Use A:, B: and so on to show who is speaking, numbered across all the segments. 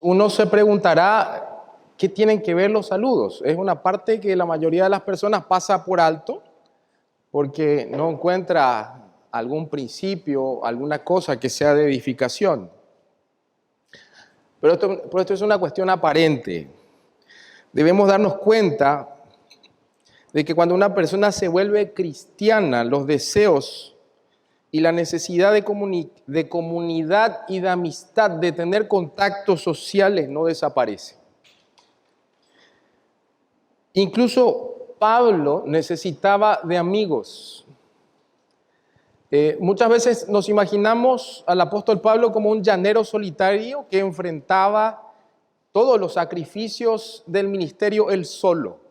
A: Uno se preguntará, ¿qué tienen que ver los saludos? Es una parte que la mayoría de las personas pasa por alto porque no encuentra algún principio, alguna cosa que sea de edificación. Pero esto es una cuestión aparente. Debemos darnos cuenta de que cuando una persona se vuelve cristiana, los deseos y la necesidad de comunidad y de amistad, de tener contactos sociales, no desaparece. Incluso Pablo necesitaba de amigos. Muchas veces nos imaginamos al apóstol Pablo como un llanero solitario que enfrentaba todos los sacrificios del ministerio él solo,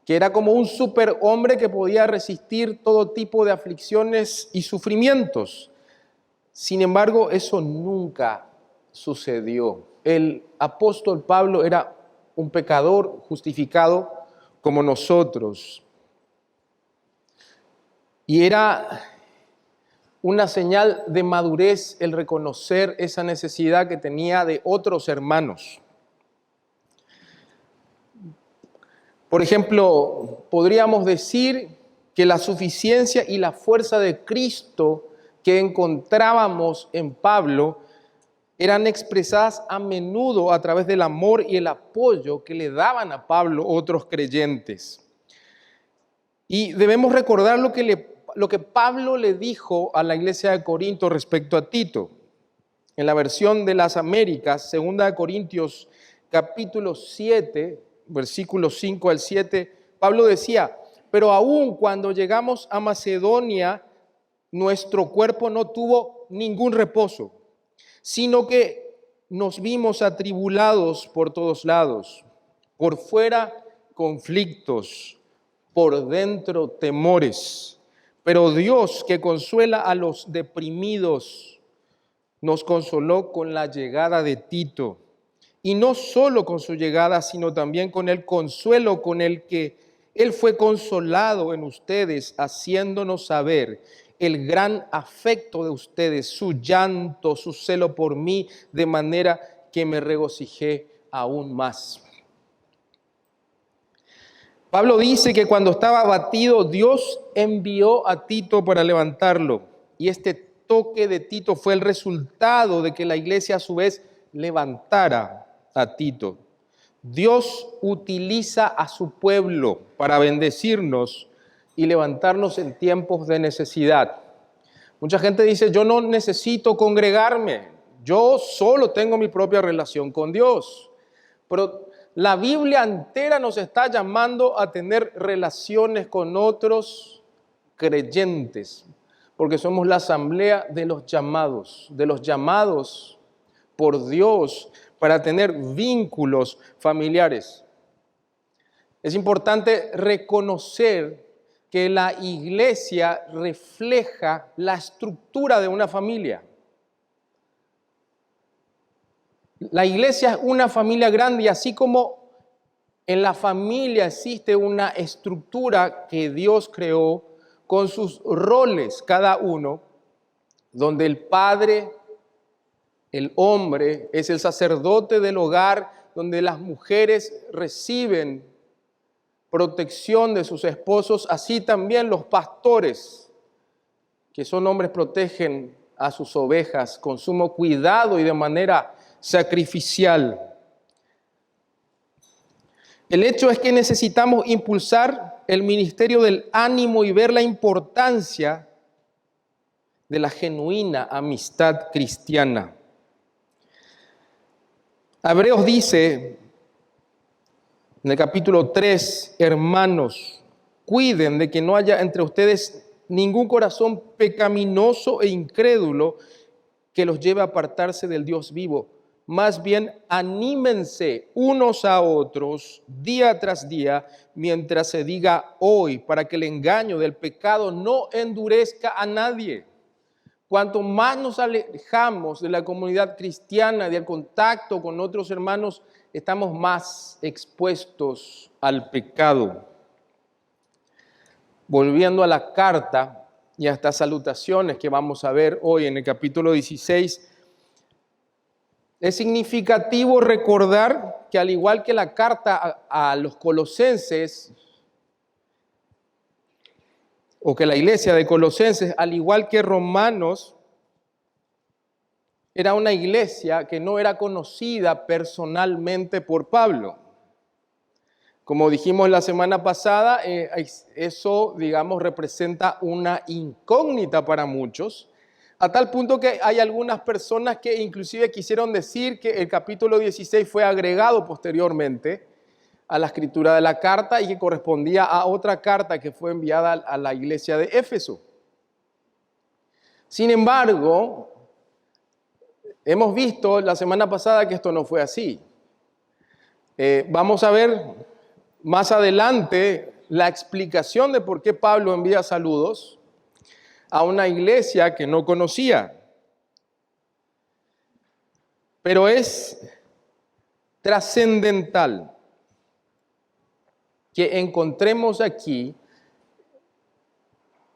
A: que era como un superhombre que podía resistir todo tipo de aflicciones y sufrimientos. Sin embargo, eso nunca sucedió. El apóstol Pablo era un pecador justificado como nosotros. Y era una señal de madurez el reconocer esa necesidad que tenía de otros hermanos. Por ejemplo, podríamos decir que la suficiencia y la fuerza de Cristo que encontrábamos en Pablo eran expresadas a menudo a través del amor y el apoyo que le daban a Pablo otros creyentes. Y debemos recordar lo que Pablo le dijo a la iglesia de Corinto respecto a Tito. En la versión de las Américas, 2 Corintios capítulo 7, versículos 5 al 7, Pablo decía: pero aun cuando llegamos a Macedonia, nuestro cuerpo no tuvo ningún reposo, sino que nos vimos atribulados por todos lados, por fuera conflictos, por dentro temores. Pero Dios, que consuela a los deprimidos, nos consoló con la llegada de Tito. Y no solo con su llegada, sino también con el consuelo con el que Él fue consolado en ustedes, haciéndonos saber el gran afecto de ustedes, su llanto, su celo por mí, de manera que me regocijé aún más. Pablo dice que cuando estaba abatido, Dios envió a Tito para levantarlo. Y este toque de Tito fue el resultado de que la iglesia a su vez levantara a Tito. Dios utiliza a su pueblo para bendecirnos y levantarnos en tiempos de necesidad. Mucha gente dice: yo no necesito congregarme, yo solo tengo mi propia relación con Dios. Pero la Biblia entera nos está llamando a tener relaciones con otros creyentes, porque somos la asamblea de los llamados por Dios para tener vínculos familiares. Es importante reconocer que la iglesia refleja la estructura de una familia. La iglesia es una familia grande y así como en la familia existe una estructura que Dios creó con sus roles cada uno, donde el padre, el hombre, es el sacerdote del hogar, donde las mujeres reciben protección de sus esposos, así también los pastores, que son hombres, protegen a sus ovejas con sumo cuidado y de manera sacrificial. El hecho es que necesitamos impulsar el ministerio del ánimo y ver la importancia de la genuina amistad cristiana. Hebreos dice en el capítulo 3, hermanos, cuiden de que no haya entre ustedes ningún corazón pecaminoso e incrédulo que los lleve a apartarse del Dios vivo. Más bien, anímense unos a otros día tras día, mientras se diga hoy, para que el engaño del pecado no endurezca a nadie. Cuanto más nos alejamos de la comunidad cristiana, del contacto con otros hermanos, estamos más expuestos al pecado. Volviendo a la carta y a estas salutaciones que vamos a ver hoy en el capítulo 16, Es significativo recordar que al igual que la carta a los colosenses, o que la iglesia de Colosenses, al igual que Romanos, era una iglesia que no era conocida personalmente por Pablo. Como dijimos la semana pasada, eso, digamos, representa una incógnita para muchos, a tal punto que hay algunas personas que inclusive quisieron decir que el capítulo 16 fue agregado posteriormente a la escritura de la carta y que correspondía a otra carta que fue enviada a la iglesia de Éfeso. Sin embargo, hemos visto la semana pasada que esto no fue así. Vamos a ver más adelante la explicación de por qué Pablo envía saludos a una iglesia que no conocía. Pero es trascendental que encontremos aquí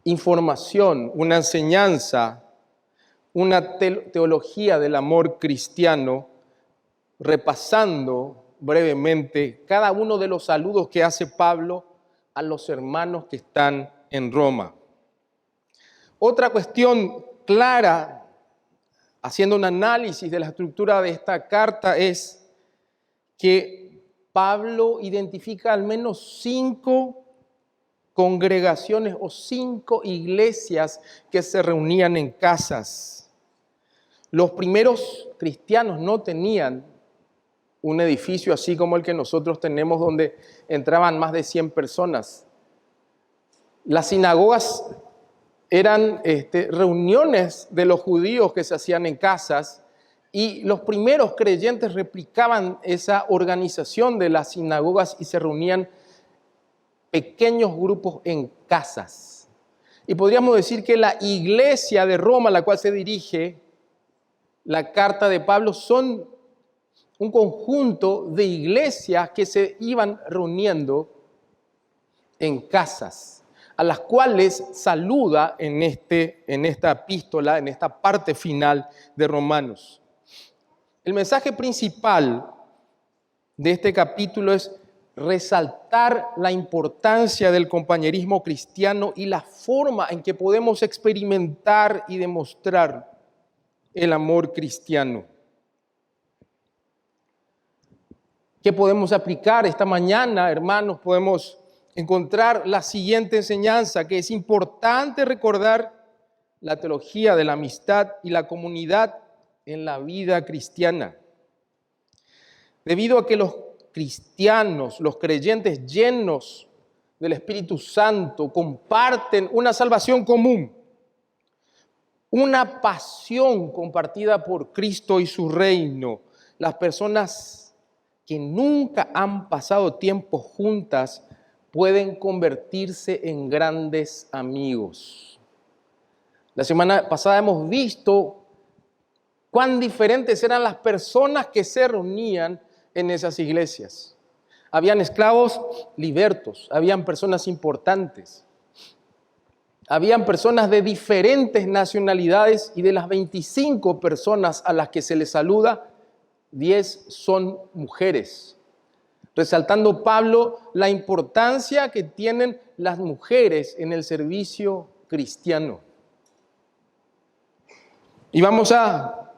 A: información, una enseñanza, una teología del amor cristiano, repasando brevemente cada uno de los saludos que hace Pablo a los hermanos que están en Roma. Otra cuestión clara, haciendo un análisis de la estructura de esta carta, es que Pablo identifica al menos 5 congregaciones o 5 iglesias que se reunían en casas. Los primeros cristianos no tenían un edificio así como el que nosotros tenemos, donde entraban más de 100 personas. Las sinagogas eran reuniones de los judíos que se hacían en casas, y los primeros creyentes replicaban esa organización de las sinagogas y se reunían pequeños grupos en casas. Y podríamos decir que la iglesia de Roma, a la cual se dirige la carta de Pablo, son un conjunto de iglesias que se iban reuniendo en casas, a las cuales saluda en esta epístola, en esta parte final de Romanos. El mensaje principal de este capítulo es resaltar la importancia del compañerismo cristiano y la forma en que podemos experimentar y demostrar el amor cristiano. ¿Qué podemos aplicar esta mañana, hermanos? Podemos encontrar la siguiente enseñanza, que es importante recordar la teología de la amistad y la comunidad en la vida cristiana. Debido a que los cristianos, los creyentes llenos del Espíritu Santo, comparten una salvación común, una pasión compartida por Cristo y su reino, las personas que nunca han pasado tiempo juntas pueden convertirse en grandes amigos. La semana pasada hemos visto cuán diferentes eran las personas que se reunían en esas iglesias. Habían esclavos libertos, habían personas importantes, habían personas de diferentes nacionalidades, y de las 25 personas a las que se les saluda, 10 son mujeres, resaltando Pablo la importancia que tienen las mujeres en el servicio cristiano. Y vamos a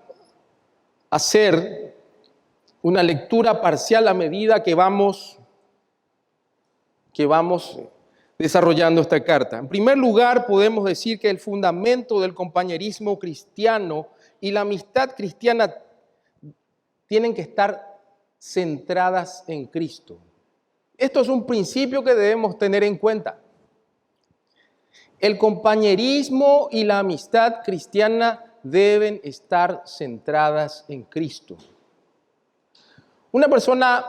A: hacer una lectura parcial a medida que vamos desarrollando esta carta. En primer lugar, podemos decir que el fundamento del compañerismo cristiano y la amistad cristiana tienen que estar centradas en Cristo. Esto es un principio que debemos tener en cuenta. El compañerismo y la amistad cristiana deben estar centradas en Cristo. Una persona,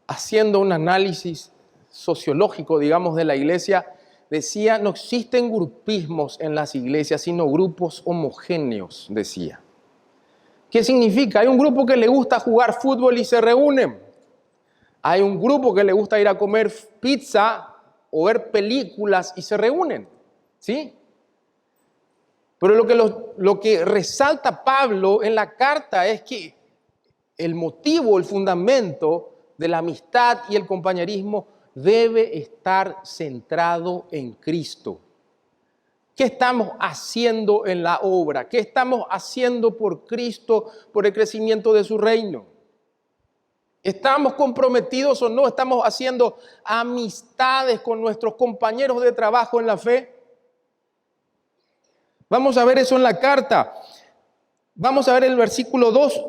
A: haciendo un análisis sociológico, digamos, de la iglesia, decía: no existen grupismos en las iglesias, sino grupos homogéneos, decía. ¿Qué significa? Hay un grupo que le gusta jugar fútbol y se reúnen. Hay un grupo que le gusta ir a comer pizza o ver películas y se reúnen, ¿sí? Pero lo que resalta Pablo en la carta es que el motivo, el fundamento de la amistad y el compañerismo debe estar centrado en Cristo. ¿Qué estamos haciendo en la obra? ¿Qué estamos haciendo por Cristo, por el crecimiento de su reino? ¿Estamos comprometidos o no? ¿Estamos haciendo amistades con nuestros compañeros de trabajo en la fe? Vamos a ver eso en la carta. Vamos a ver el versículo 2.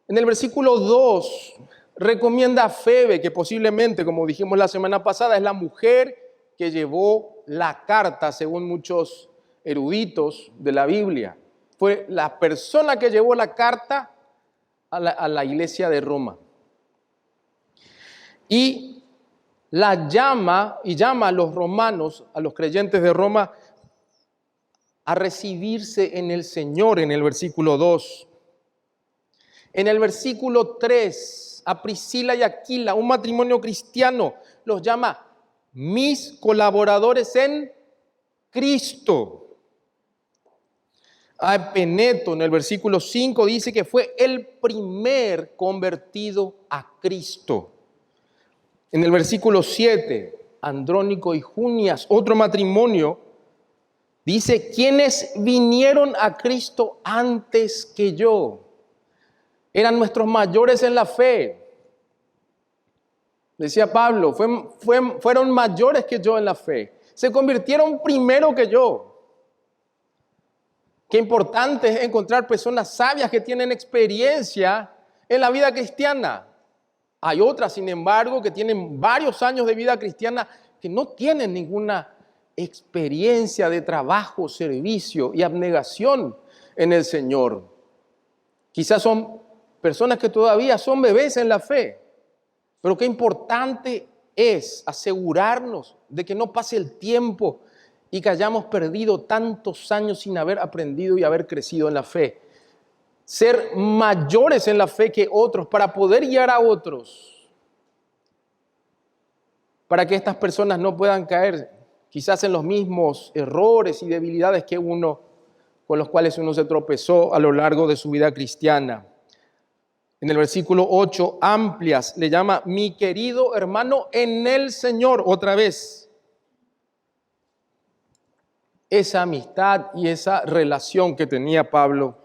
A: En el versículo 2 recomienda a Febe, que posiblemente, como dijimos la semana pasada, es la mujer que llevó la carta, según muchos eruditos de la Biblia. Fue la persona que llevó la carta a la iglesia de Roma. Y llama a los romanos, a los creyentes de Roma, a recibirse en el Señor, en el versículo 2. En el versículo 3, a Priscila y Aquila, un matrimonio cristiano, los llama mis colaboradores en Cristo. A Epeneto, en el versículo 5, dice que fue el primer convertido a Cristo. En el versículo 7, Andrónico y Junias, otro matrimonio, dice, quienes vinieron a Cristo antes que yo, eran nuestros mayores en la fe. Decía Pablo, fueron mayores que yo en la fe. Se convirtieron primero que yo. Qué importante es encontrar personas sabias que tienen experiencia en la vida cristiana. Hay otras, sin embargo, que tienen varios años de vida cristiana que no tienen ninguna experiencia de trabajo, servicio y abnegación en el Señor. Quizás son personas que todavía son bebés en la fe, pero qué importante es asegurarnos de que no pase el tiempo y que hayamos perdido tantos años sin haber aprendido y haber crecido en la fe. Ser mayores en la fe que otros para poder guiar a otros, para que estas personas no puedan caer quizás en los mismos errores y debilidades con los cuales uno se tropezó a lo largo de su vida cristiana. En el versículo 8, Amplias le llama mi querido hermano en el Señor, otra vez. Esa amistad y esa relación que tenía Pablo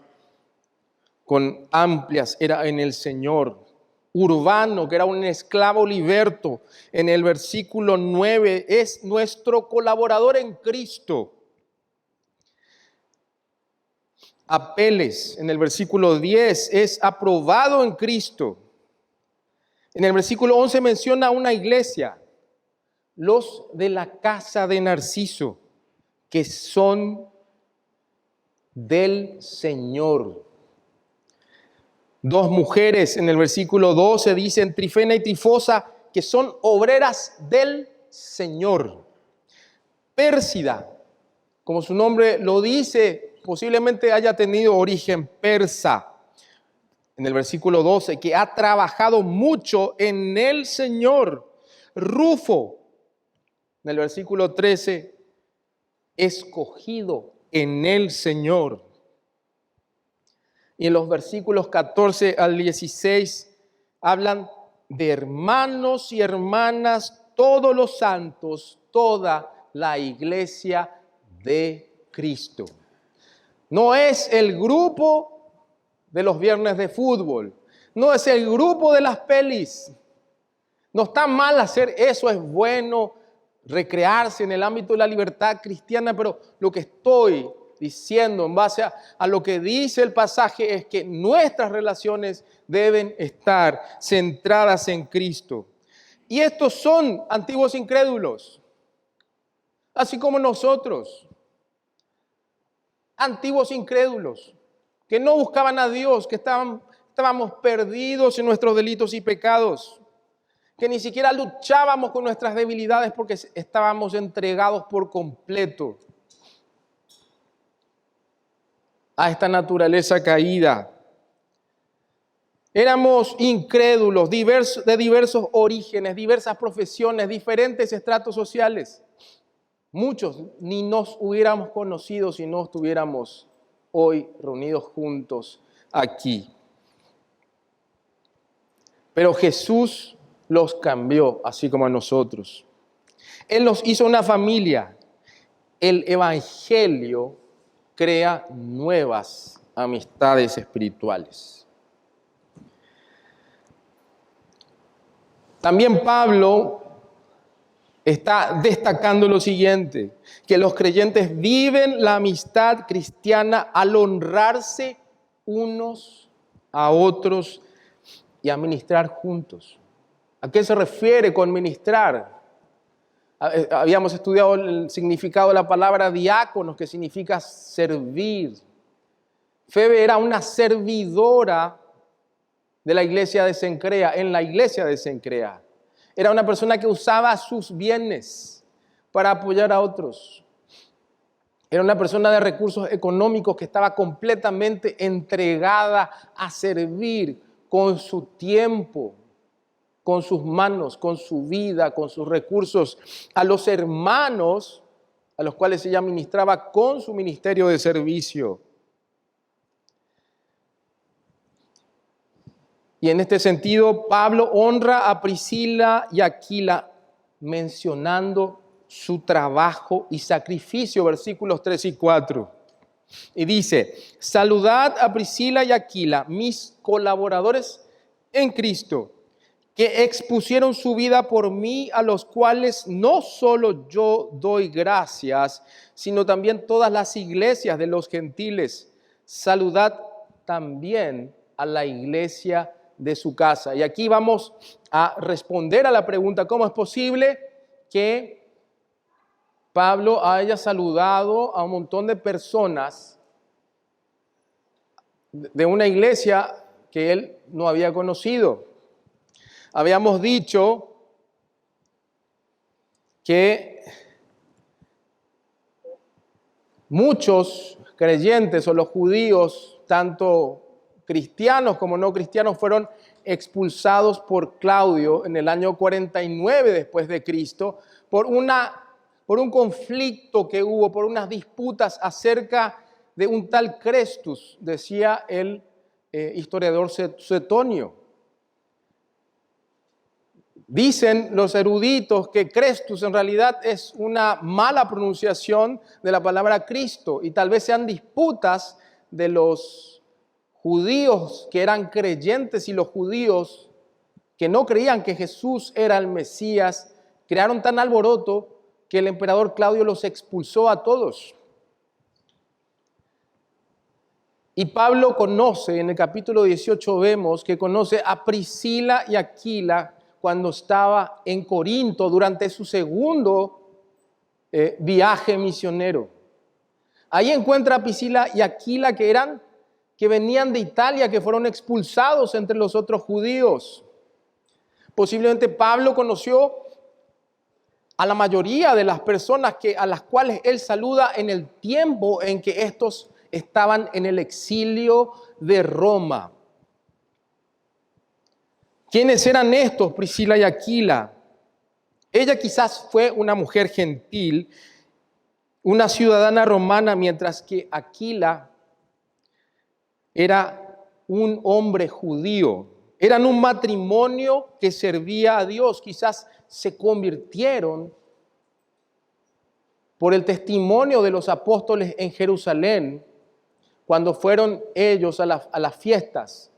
A: con Amplias era en el Señor. Urbano, que era un esclavo liberto, en el versículo 9, es nuestro colaborador en Cristo. Apeles, en el versículo 10, es aprobado en Cristo. En el versículo 11 menciona una iglesia, los de la casa de Narciso, que son del Señor. Dos mujeres en el versículo 12 dicen Trifena y Trifosa, que son obreras del Señor. Pérsida, como su nombre lo dice, posiblemente haya tenido origen persa. En el versículo 12, que ha trabajado mucho en el Señor. Rufo, en el versículo 13, escogido en el Señor. Y en los versículos 14 al 16 hablan de hermanos y hermanas, todos los santos, toda la iglesia de Cristo. No es el grupo de los viernes de fútbol, no es el grupo de las pelis. No está mal hacer eso, es bueno recrearse en el ámbito de la libertad cristiana, pero lo que estoy diciendo en base a lo que dice el pasaje es que nuestras relaciones deben estar centradas en Cristo. Y estos son antiguos incrédulos, así como nosotros, antiguos incrédulos, que no buscaban a Dios, que estábamos perdidos en nuestros delitos y pecados, que ni siquiera luchábamos con nuestras debilidades porque estábamos entregados por completo a esta naturaleza caída. Éramos incrédulos, de diversos orígenes, diversas profesiones, diferentes estratos sociales. muchos ni nos hubiéramos conocido si no estuviéramos hoy reunidos juntos aquí. Pero Jesús los cambió, así como a nosotros. Él los hizo una familia. El Evangelio crea nuevas amistades espirituales. También Pablo está destacando lo siguiente, que los creyentes viven la amistad cristiana al honrarse unos a otros y a ministrar juntos. ¿A qué se refiere con ministrar? Habíamos estudiado el significado de la palabra diáconos, que significa servir. Febe era una servidora de la iglesia de Cencrea, en la iglesia de Cencrea. Era una persona que usaba sus bienes para apoyar a otros. Era una persona de recursos económicos que estaba completamente entregada a servir con su tiempo, con sus manos, con su vida, con sus recursos, a los hermanos a los cuales ella ministraba con su ministerio de servicio. Y en este sentido, Pablo honra a Priscila y Aquila mencionando su trabajo y sacrificio, versículos 3 y 4. Y dice, saludad a Priscila y Aquila, mis colaboradores en Cristo, que expusieron su vida por mí, a los cuales no solo yo doy gracias, sino también todas las iglesias de los gentiles. Saludad también a la iglesia de su casa. Y aquí vamos a responder a la pregunta, ¿cómo es posible que Pablo haya saludado a un montón de personas de una iglesia que él no había conocido? Habíamos dicho que muchos creyentes o los judíos, tanto cristianos como no cristianos, fueron expulsados por Claudio en el año 49 después de Cristo por un conflicto que hubo, por unas disputas acerca de un tal Crestus, decía el historiador Suetonio. Dicen los eruditos que Crestus en realidad es una mala pronunciación de la palabra Cristo y tal vez sean disputas de los judíos que eran creyentes y los judíos que no creían que Jesús era el Mesías, crearon tan alboroto que el emperador Claudio los expulsó a todos. Y Pablo conoce, en el capítulo 18 vemos que conoce a Priscila y Aquila cuando estaba en Corinto durante su segundo viaje misionero. Ahí encuentra a Priscila y Aquila que venían de Italia, que fueron expulsados entre los otros judíos. Posiblemente Pablo conoció a la mayoría de las personas a las cuales él saluda en el tiempo en que estos estaban en el exilio de Roma. ¿Quiénes eran estos, Priscila y Aquila? Ella quizás fue una mujer gentil, una ciudadana romana, mientras que Aquila era un hombre judío. Eran un matrimonio que servía a Dios. Quizás se convirtieron por el testimonio de los apóstoles en Jerusalén cuando fueron ellos a las fiestas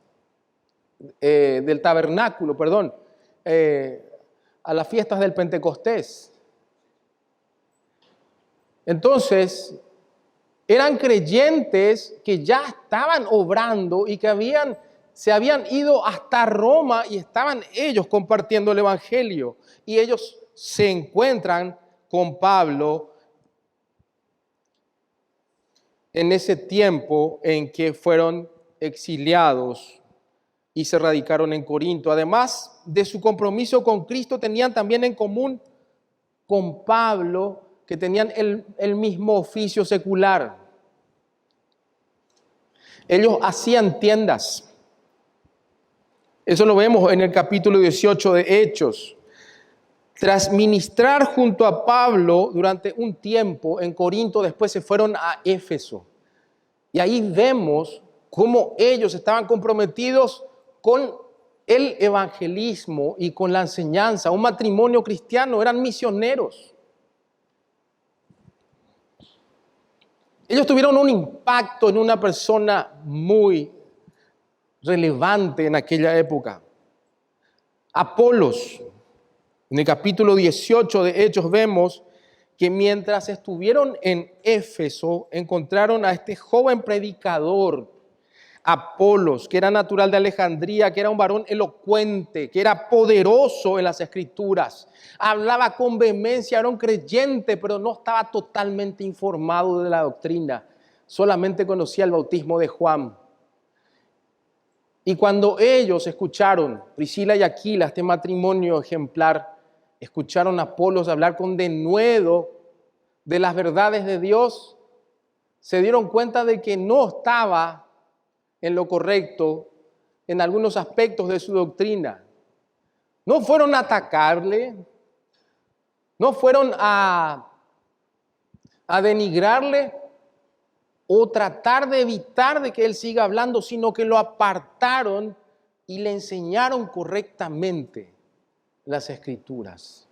A: del tabernáculo, a las fiestas del Pentecostés. Entonces, eran creyentes que ya estaban obrando y que se habían ido hasta Roma y estaban ellos compartiendo el Evangelio. Y ellos se encuentran con Pablo en ese tiempo en que fueron exiliados y se radicaron en Corinto. Además de su compromiso con Cristo, tenían también en común con Pablo que tenían el mismo oficio secular. Ellos hacían tiendas. Eso lo vemos en el capítulo 18 de Hechos. Tras ministrar junto a Pablo durante un tiempo en Corinto, después se fueron a Éfeso. Y ahí vemos cómo ellos estaban comprometidos con el evangelismo y con la enseñanza. Un matrimonio cristiano, eran misioneros. Ellos tuvieron un impacto en una persona muy relevante en aquella época. Apolos. En el capítulo 18 de Hechos vemos que mientras estuvieron en Éfeso, encontraron a este joven predicador, Apolos, que era natural de Alejandría, que era un varón elocuente, que era poderoso en las Escrituras, hablaba con vehemencia, era un creyente, pero no estaba totalmente informado de la doctrina, solamente conocía el bautismo de Juan. Y cuando ellos escucharon, Priscila y Aquila, este matrimonio ejemplar, escucharon a Apolos hablar con denuedo de las verdades de Dios, se dieron cuenta de que no estaba en lo correcto en algunos aspectos de su doctrina. No fueron a atacarle, no fueron a denigrarle o tratar de evitar de que él siga hablando, sino que lo apartaron y le enseñaron correctamente las Escrituras.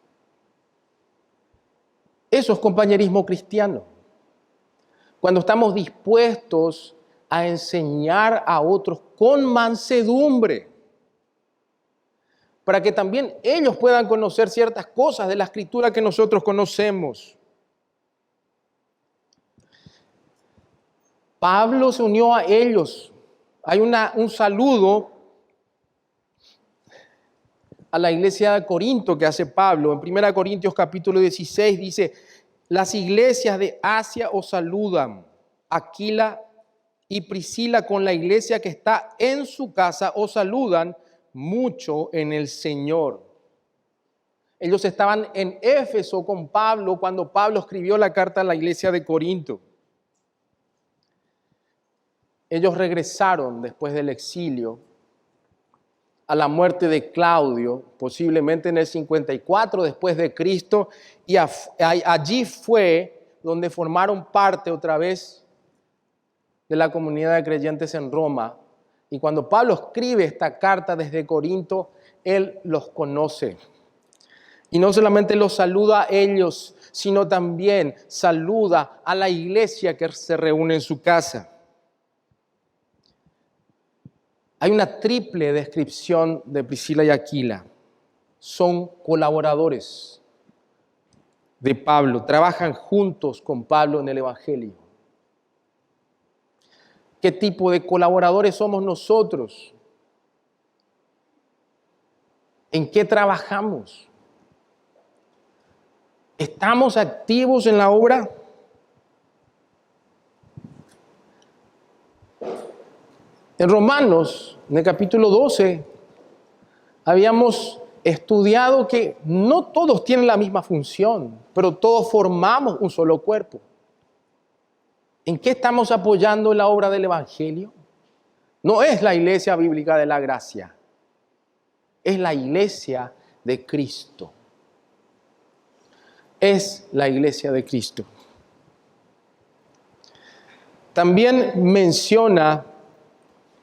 A: Eso es compañerismo cristiano. Cuando estamos dispuestos a enseñar a otros con mansedumbre, para que también ellos puedan conocer ciertas cosas de la Escritura que nosotros conocemos. Pablo se unió a ellos. Hay un saludo a la iglesia de Corinto que hace Pablo. En 1 Corintios capítulo 16 dice: las iglesias de Asia os saludan. Aquila y Priscila con la iglesia que está en su casa os saludan mucho en el Señor. Ellos estaban en Éfeso con Pablo cuando Pablo escribió la carta a la iglesia de Corinto. Ellos regresaron después del exilio a la muerte de Claudio, posiblemente en el 54 después de Cristo, y allí fue donde formaron parte otra vez de la comunidad de creyentes en Roma. Y cuando Pablo escribe esta carta desde Corinto, él los conoce. Y no solamente los saluda a ellos, sino también saluda a la iglesia que se reúne en su casa. Hay una triple descripción de Priscila y Aquila. Son colaboradores de Pablo, trabajan juntos con Pablo en el Evangelio. ¿Qué tipo de colaboradores somos nosotros? ¿En qué trabajamos? ¿Estamos activos en la obra? En Romanos, en el capítulo 12, habíamos estudiado que no todos tienen la misma función, pero todos formamos un solo cuerpo. ¿En qué estamos apoyando la obra del Evangelio? No es la iglesia bíblica de la gracia, es la iglesia de Cristo. Es la iglesia de Cristo. También menciona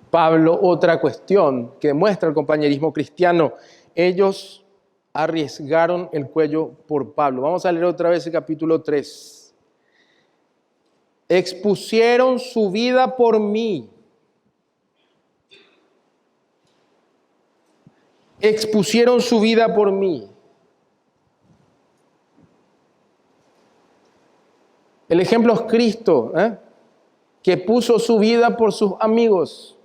A: Pablo otra cuestión que demuestra el compañerismo cristiano. Ellos arriesgaron el cuello por Pablo. Vamos a leer otra vez el capítulo 3. Expusieron su vida por mí. Expusieron su vida por mí. El ejemplo es Cristo, que puso su vida por sus amigos.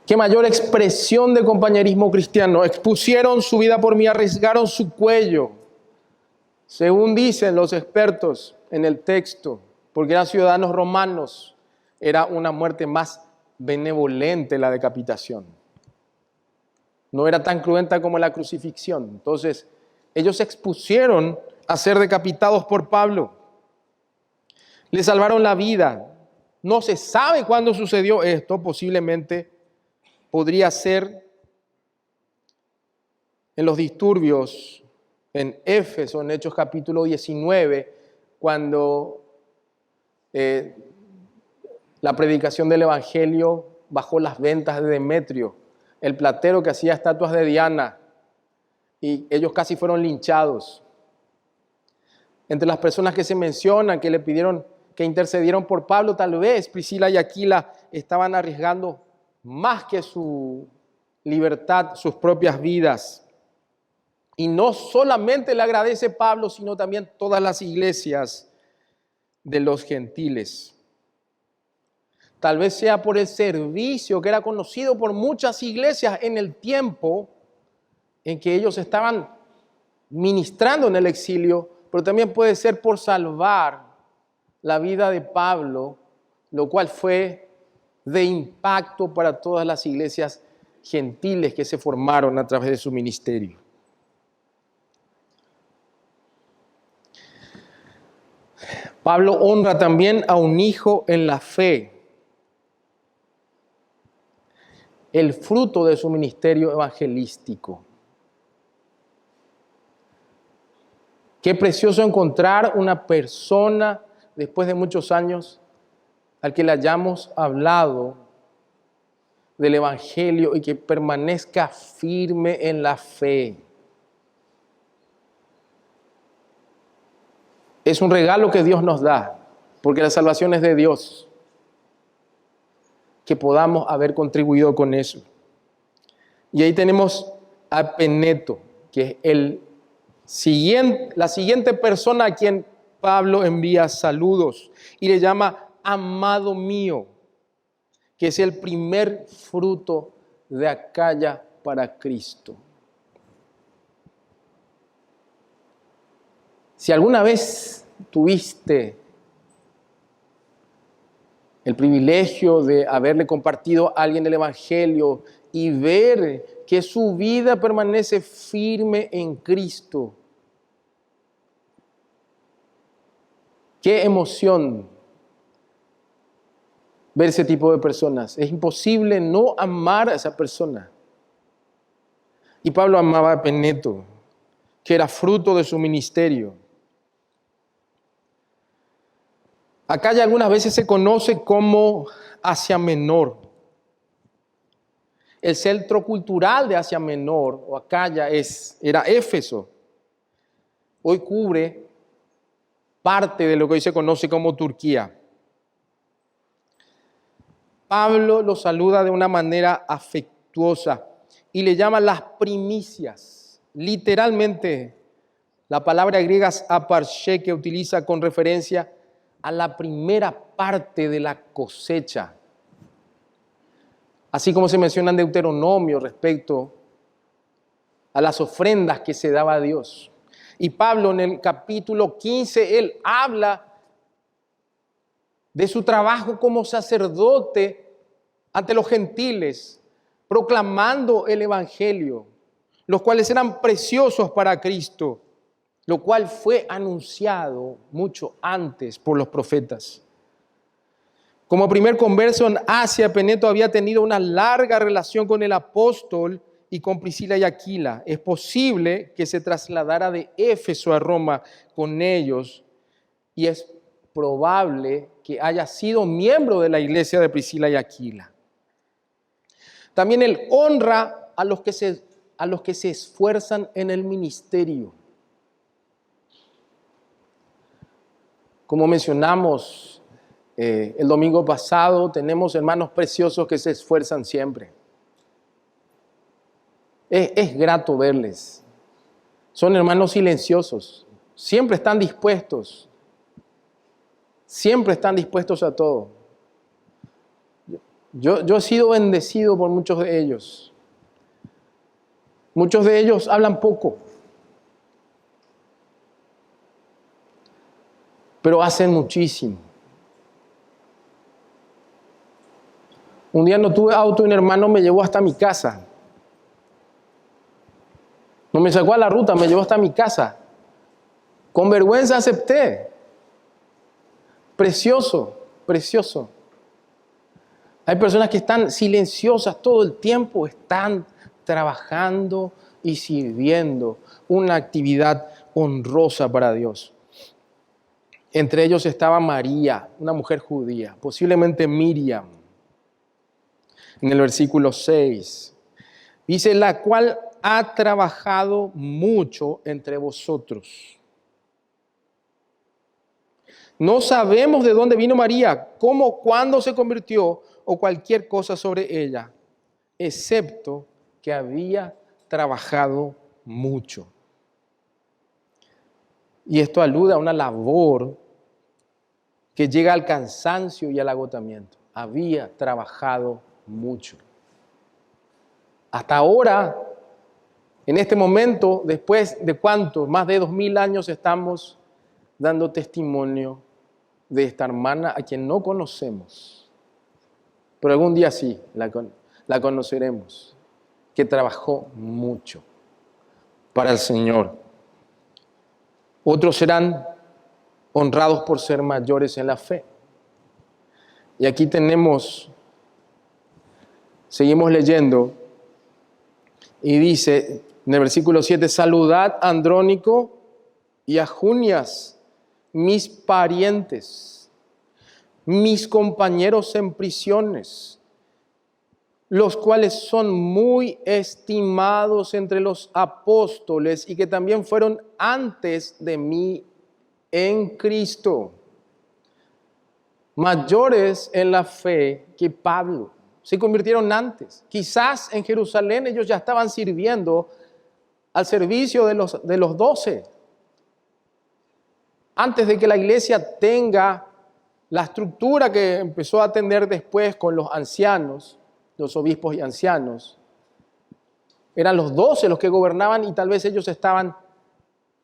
A: ¿Qué mayor expresión de compañerismo cristiano? Expusieron su vida por mí, arriesgaron su cuello, según dicen los expertos en el texto, porque eran ciudadanos romanos. Era una muerte más benevolente la decapitación. No era tan cruenta como la crucifixión. Entonces, ellos se expusieron a ser decapitados por Pablo. Le salvaron la vida. No se sabe cuándo sucedió esto, posiblemente podría ser en los disturbios en Éfeso, en Hechos capítulo 19, cuando la predicación del Evangelio bajó las ventas de Demetrio, el platero que hacía estatuas de Diana, y ellos casi fueron linchados. Entre las personas que se mencionan, que le pidieron, que intercedieron por Pablo, tal vez Priscila y Aquila estaban arriesgando más que su libertad, sus propias vidas. Y no solamente le agradece Pablo, sino también todas las iglesias de los gentiles. Tal vez sea por el servicio que era conocido por muchas iglesias en el tiempo en que ellos estaban ministrando en el exilio, pero también puede ser por salvar la vida de Pablo, lo cual fue de impacto para todas las iglesias gentiles que se formaron a través de su ministerio. Pablo honra también a un hijo en la fe, el fruto de su ministerio evangelístico. Qué precioso encontrar una persona después de muchos años al que le hayamos hablado del evangelio y que permanezca firme en la fe. Es un regalo que Dios nos da, porque la salvación es de Dios, que podamos haber contribuido con eso. Y ahí tenemos a Epeneto, que es la siguiente persona a quien Pablo envía saludos y le llama amado mío, que es el primer fruto de Acaya para Cristo. Si alguna vez tuviste el privilegio de haberle compartido a alguien el Evangelio y ver que su vida permanece firme en Cristo, qué emoción ver ese tipo de personas. Es imposible no amar a esa persona. Y Pablo amaba a Epeneto, que era fruto de su ministerio. Acaya algunas veces se conoce como Asia Menor. El centro cultural de Asia Menor, o Acaya, era Éfeso. Hoy cubre parte de lo que hoy se conoce como Turquía. Pablo lo saluda de una manera afectuosa y le llama las primicias. Literalmente, la palabra griega es aparche, que utiliza con referencia a la primera parte de la cosecha. Así como se menciona en Deuteronomio respecto a las ofrendas que se daba a Dios. Y Pablo en el capítulo 15, él habla de su trabajo como sacerdote ante los gentiles, proclamando el evangelio, los cuales eran preciosos para Cristo, lo cual fue anunciado mucho antes por los profetas. Como primer converso en Asia, Epeneto había tenido una larga relación con el apóstol y con Priscila y Aquila. Es posible que se trasladara de Éfeso a Roma con ellos y es probable que haya sido miembro de la iglesia de Priscila y Aquila. También él honra a los que se esfuerzan en el ministerio. Como mencionamos el domingo pasado, tenemos hermanos preciosos que se esfuerzan siempre. Es grato verles. Son hermanos silenciosos. Siempre están dispuestos. Siempre están dispuestos a todo. Yo he sido bendecido por muchos de ellos. Muchos de ellos hablan poco, pero hacen muchísimo. Un día no tuve auto y un hermano me llevó hasta mi casa. No me sacó a la ruta, me llevó hasta mi casa. Con vergüenza acepté. Precioso, precioso. Hay personas que están silenciosas todo el tiempo, están trabajando y sirviendo, una actividad honrosa para Dios. Entre ellos estaba María, una mujer judía, posiblemente Miriam. En el versículo 6, dice, la cual ha trabajado mucho entre vosotros. No sabemos de dónde vino María, cómo, cuándo se convirtió o cualquier cosa sobre ella, excepto que había trabajado mucho. Y esto alude a una labor que llega al cansancio y al agotamiento. Había trabajado mucho. Hasta ahora, en este momento, después de cuánto, más de 2000 años, estamos dando testimonio de esta hermana a quien no conocemos. Pero algún día sí la conoceremos, que trabajó mucho para el Señor. Otros serán honrados por ser mayores en la fe. Y aquí seguimos leyendo, y dice en el versículo 7, saludad a Andrónico y a Junias, mis parientes, mis compañeros en prisiones, los cuales son muy estimados entre los apóstoles y que también fueron antes de mí en Cristo, mayores en la fe que Pablo. Se convirtieron antes. Quizás en Jerusalén ellos ya estaban sirviendo al servicio de los 12. Antes de que la iglesia tenga la estructura que empezó a tener después con los ancianos, los obispos y ancianos, eran los 12 los que gobernaban y tal vez ellos estaban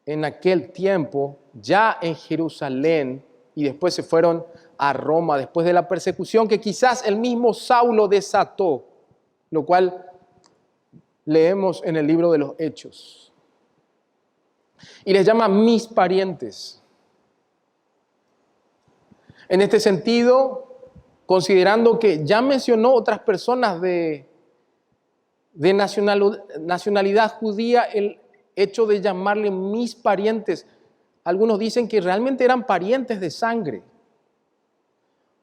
A: en aquel tiempo ya en Jerusalén y después se fueron a Roma después de la persecución que quizás el mismo Saulo desató, lo cual leemos en el libro de los Hechos. Y les llama mis parientes. En este sentido, considerando que ya mencionó otras personas de nacionalidad judía, el hecho de llamarle mis parientes, algunos dicen que realmente eran parientes de sangre.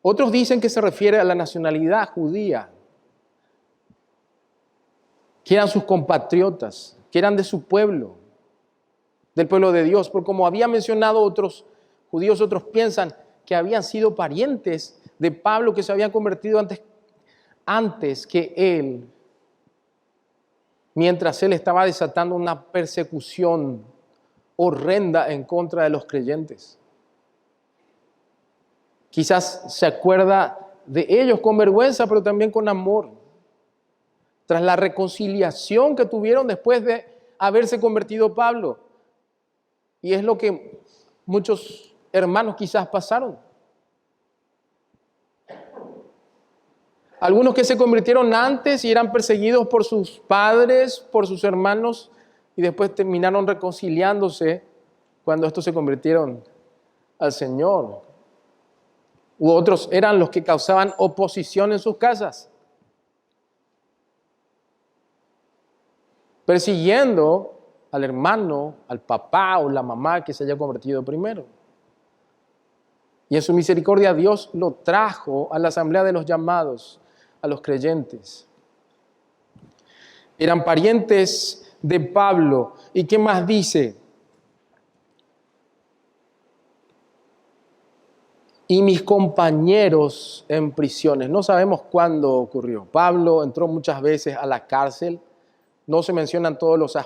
A: Otros dicen que se refiere a la nacionalidad judía, que eran sus compatriotas, que eran de su pueblo, del pueblo de Dios. Porque como había mencionado otros judíos, otros piensan que habían sido parientes de Pablo, que se habían convertido antes que él, mientras él estaba desatando una persecución horrenda en contra de los creyentes. Quizás se acuerda de ellos con vergüenza, pero también con amor. Tras la reconciliación que tuvieron después de haberse convertido Pablo. Y es lo que muchos hermanos quizás pasaron. Algunos que se convirtieron antes y eran perseguidos por sus padres, por sus hermanos, y después terminaron reconciliándose cuando estos se convirtieron al Señor. U otros eran los que causaban oposición en sus casas, persiguiendo al hermano, al papá o la mamá que se haya convertido primero. Y en su misericordia Dios lo trajo a la asamblea de los llamados, a los creyentes. Eran parientes de Pablo. ¿Y qué más dice? Y mis compañeros en prisiones. No sabemos cuándo ocurrió. Pablo entró muchas veces a la cárcel. No se mencionan todos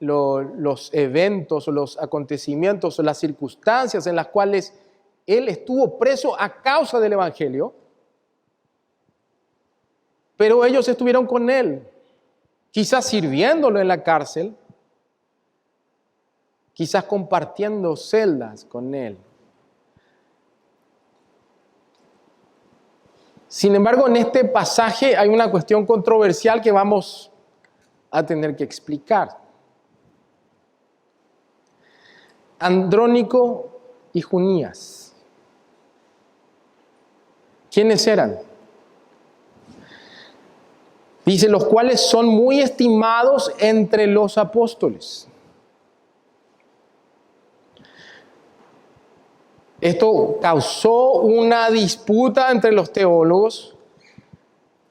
A: los eventos o los acontecimientos o las circunstancias en las cuales él estuvo preso a causa del evangelio. Pero ellos estuvieron con él, quizás sirviéndolo en la cárcel, quizás compartiendo celdas con él. Sin embargo, en este pasaje hay una cuestión controversial que vamos a tener que explicar. Andrónico y Junías. ¿Quiénes eran? Dice, los cuales son muy estimados entre los apóstoles. Esto causó una disputa entre los teólogos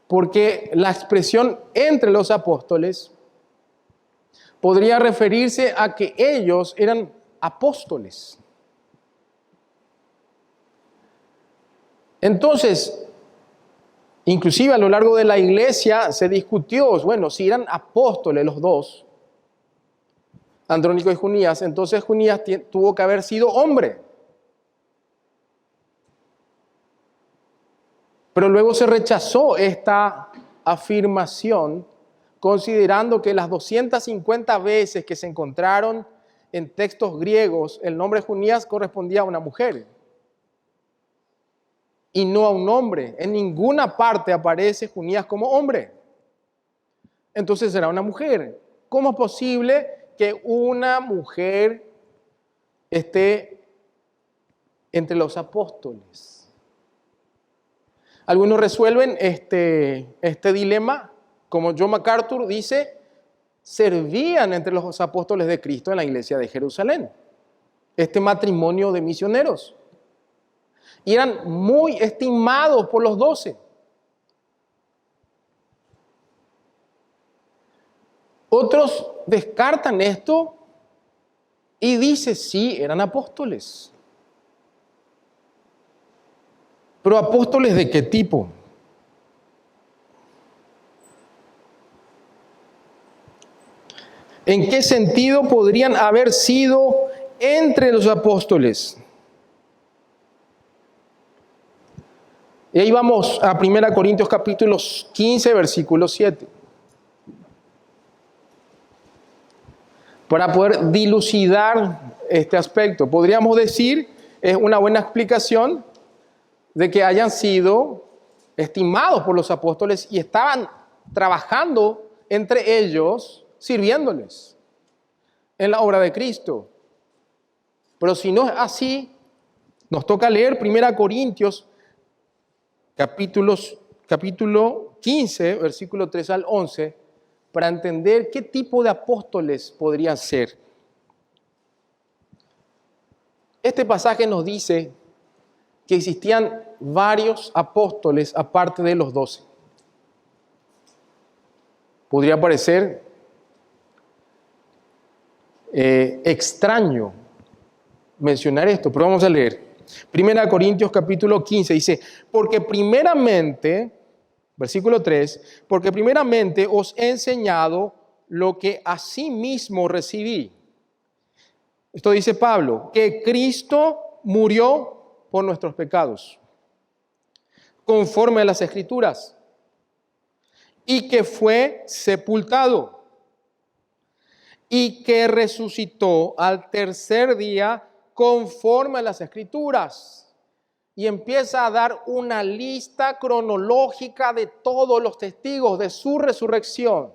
A: porque la expresión entre los apóstoles podría referirse a que ellos eran apóstoles. Entonces, inclusive a lo largo de la iglesia se discutió, bueno, si eran apóstoles los dos, Andrónico y Junías, entonces Junías tuvo que haber sido hombre. Pero luego se rechazó esta afirmación, considerando que las 250 veces que se encontraron en textos griegos, el nombre Junías correspondía a una mujer y no a un hombre. En ninguna parte aparece Junías como hombre. Entonces era una mujer. ¿Cómo es posible que una mujer esté entre los apóstoles? Algunos resuelven este dilema, como John MacArthur dice, servían entre los apóstoles de Cristo en la iglesia de Jerusalén. Este matrimonio de misioneros. Y eran muy estimados por los 12. Otros descartan esto y dicen, sí, eran apóstoles. Pero apóstoles ¿de qué tipo? ¿En qué sentido podrían haber sido entre los apóstoles? Y ahí vamos a 1 Corintios capítulo 15, versículo 7. Para poder dilucidar este aspecto, podríamos decir, es una buena explicación de que hayan sido estimados por los apóstoles y estaban trabajando entre ellos, sirviéndoles en la obra de Cristo. Pero si no es así, nos toca leer 1 Corintios capítulo 15, versículo 3 al 11, para entender qué tipo de apóstoles podrían ser. Este pasaje nos dice que existían varios apóstoles aparte de los 12. Podría parecer extraño mencionar esto, pero vamos a leer. 1 Corintios capítulo 15 dice, porque primeramente, versículo 3, porque primeramente os he enseñado lo que asimismo recibí. Esto dice Pablo, que Cristo murió por nuestros pecados, conforme a las Escrituras, y que fue sepultado, y que resucitó al tercer día, conforme a las Escrituras. Y empieza a dar una lista cronológica de todos los testigos de su resurrección.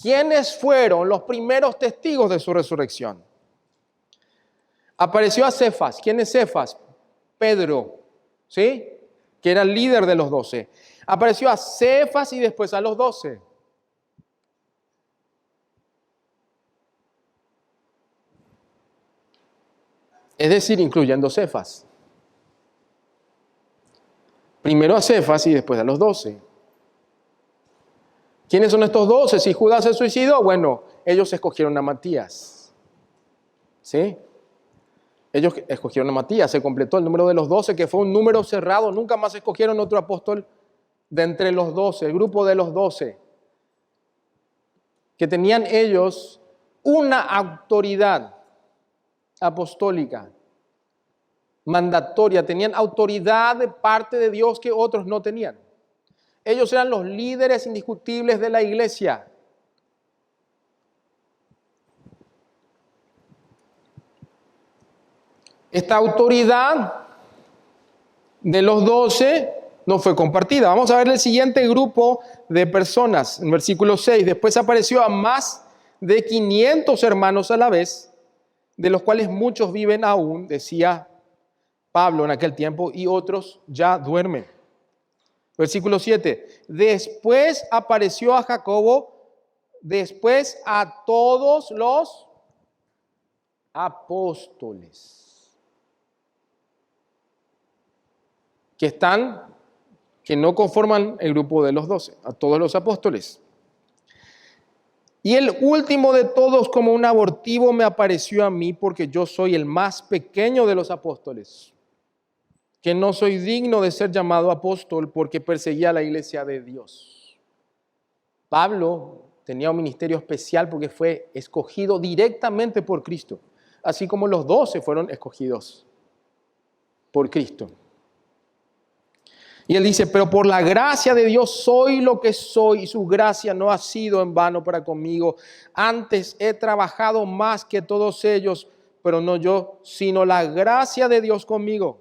A: ¿Quiénes fueron los primeros testigos de su resurrección? Apareció a Cefas. ¿Quién es Cefas? Pedro, ¿sí? Que era el líder de los 12. Apareció a Cefas y después a los 12. Es decir, incluyendo Cefas. Primero a Cefas y después a los 12. ¿Quiénes son estos 12? Si Judas se suicidó, bueno, ellos escogieron a Matías. ¿Sí? Ellos escogieron a Matías, se completó el número de los 12, que fue un número cerrado, nunca más escogieron otro apóstol de entre los 12, el grupo de los 12, que tenían ellos una autoridad apostólica, mandatoria, tenían autoridad de parte de Dios que otros no tenían. Ellos eran los líderes indiscutibles de la iglesia. Esta autoridad de los 12 no fue compartida. Vamos a ver el siguiente grupo de personas. En versículo 6, después apareció a más de 500 hermanos a la vez, de los cuales muchos viven aún, decía Pablo en aquel tiempo, y otros ya duermen. Versículo 7. Después apareció a Jacobo, después a todos los apóstoles que no conforman el grupo de los 12, a todos los apóstoles. Y el último de todos, como un abortivo, me apareció a mí, porque yo soy el más pequeño de los apóstoles, que no soy digno de ser llamado apóstol, porque perseguía a la iglesia de Dios. Pablo tenía un ministerio especial porque fue escogido directamente por Cristo, así como los 12 fueron escogidos por Cristo. Y él dice, pero por la gracia de Dios soy lo que soy, y su gracia no ha sido en vano para conmigo. Antes he trabajado más que todos ellos, pero no yo, sino la gracia de Dios conmigo.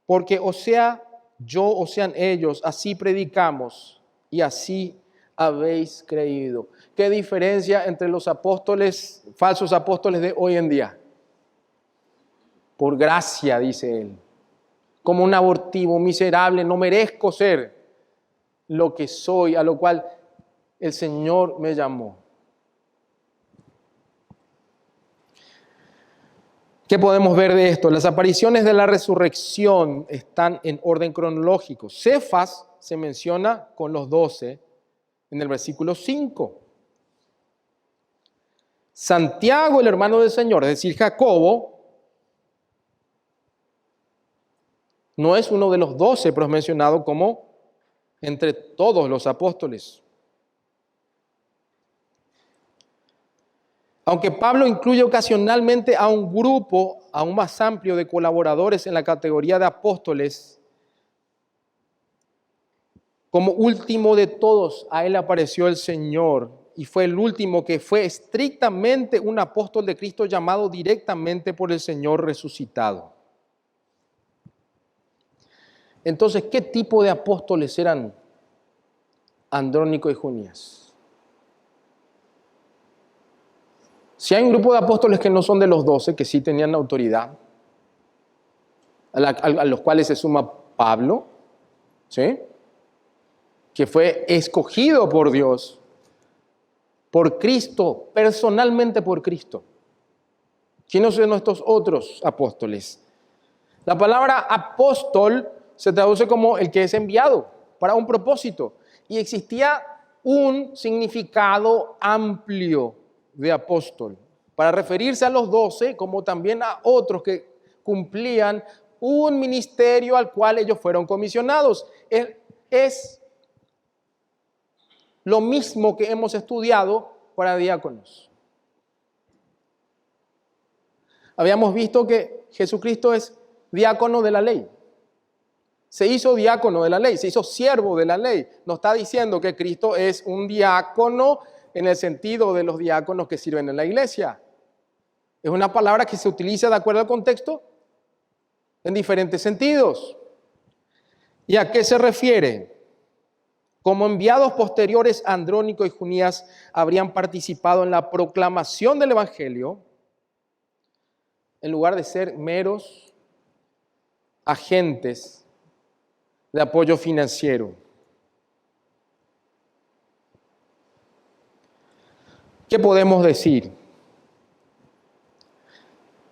A: Porque o sea yo o sean ellos, así predicamos y así habéis creído. ¿Qué diferencia entre los apóstoles, falsos apóstoles de hoy en día? Por gracia, dice él. Como un abortivo, miserable, no merezco ser lo que soy, a lo cual el Señor me llamó. ¿Qué podemos ver de esto? Las apariciones de la resurrección están en orden cronológico. Cefas se menciona con los 12 en el versículo 5. Santiago, el hermano del Señor, es decir, Jacobo, no es uno de los 12, pero es mencionado como entre todos los apóstoles. Aunque Pablo incluye ocasionalmente a un grupo aún más amplio de colaboradores en la categoría de apóstoles, como último de todos, a él apareció el Señor y fue el último que fue estrictamente un apóstol de Cristo llamado directamente por el Señor resucitado. Entonces, ¿qué tipo de apóstoles eran Andrónico y Junías? Si hay un grupo de apóstoles que no son de los 12, que sí tenían autoridad, a los cuales se suma Pablo, ¿sí?, que fue escogido por Dios, por Cristo, personalmente por Cristo. ¿Quiénes son estos otros apóstoles? La palabra apóstol se traduce como el que es enviado para un propósito. Y existía un significado amplio de apóstol para referirse a los 12 como también a otros que cumplían un ministerio al cual ellos fueron comisionados. Es lo mismo que hemos estudiado para diáconos. Habíamos visto que Jesucristo es diácono de la ley. Se hizo diácono de la ley, se hizo siervo de la ley. No está diciendo que Cristo es un diácono en el sentido de los diáconos que sirven en la iglesia. Es una palabra que se utiliza de acuerdo al contexto en diferentes sentidos. ¿Y a qué se refiere? Como enviados posteriores, Andrónico y Junías habrían participado en la proclamación del Evangelio en lugar de ser meros agentes de apoyo financiero. ¿Qué podemos decir?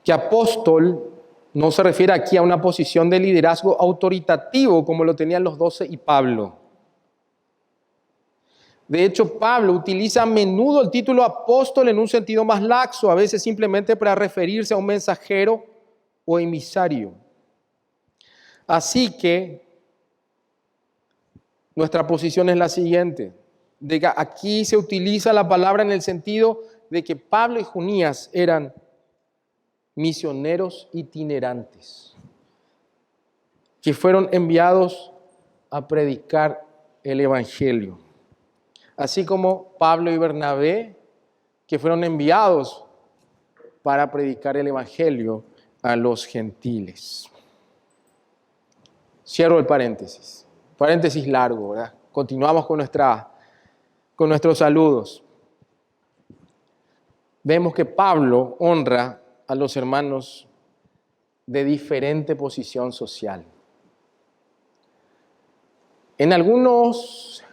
A: Que apóstol no se refiere aquí a una posición de liderazgo autoritativo como lo tenían los 12 y Pablo. De hecho, Pablo utiliza a menudo el título apóstol en un sentido más laxo, a veces simplemente para referirse a un mensajero o emisario. Así que nuestra posición es la siguiente, de que aquí se utiliza la palabra en el sentido de que Pablo y Junías eran misioneros itinerantes, que fueron enviados a predicar el Evangelio. Así como Pablo y Bernabé, que fueron enviados para predicar el Evangelio a los gentiles. Cierro el paréntesis. Paréntesis largo, ¿verdad? Continuamos con nuestros saludos. Vemos que Pablo honra a los hermanos de diferente posición social. En algunas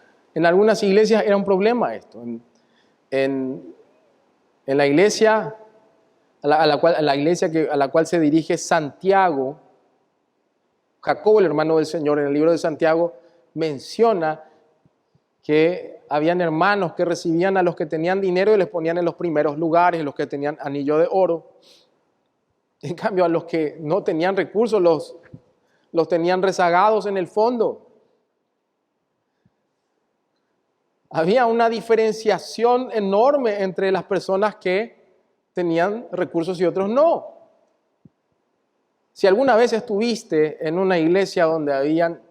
A: iglesias era un problema esto. En la iglesia a la cual se dirige Santiago, Jacobo, el hermano del Señor, en el libro de Santiago, menciona que habían hermanos que recibían a los que tenían dinero y les ponían en los primeros lugares, los que tenían anillo de oro. En cambio, a los que no tenían recursos los tenían rezagados en el fondo. Había una diferenciación enorme entre las personas que tenían recursos y otros no. Si alguna vez estuviste en una iglesia donde habían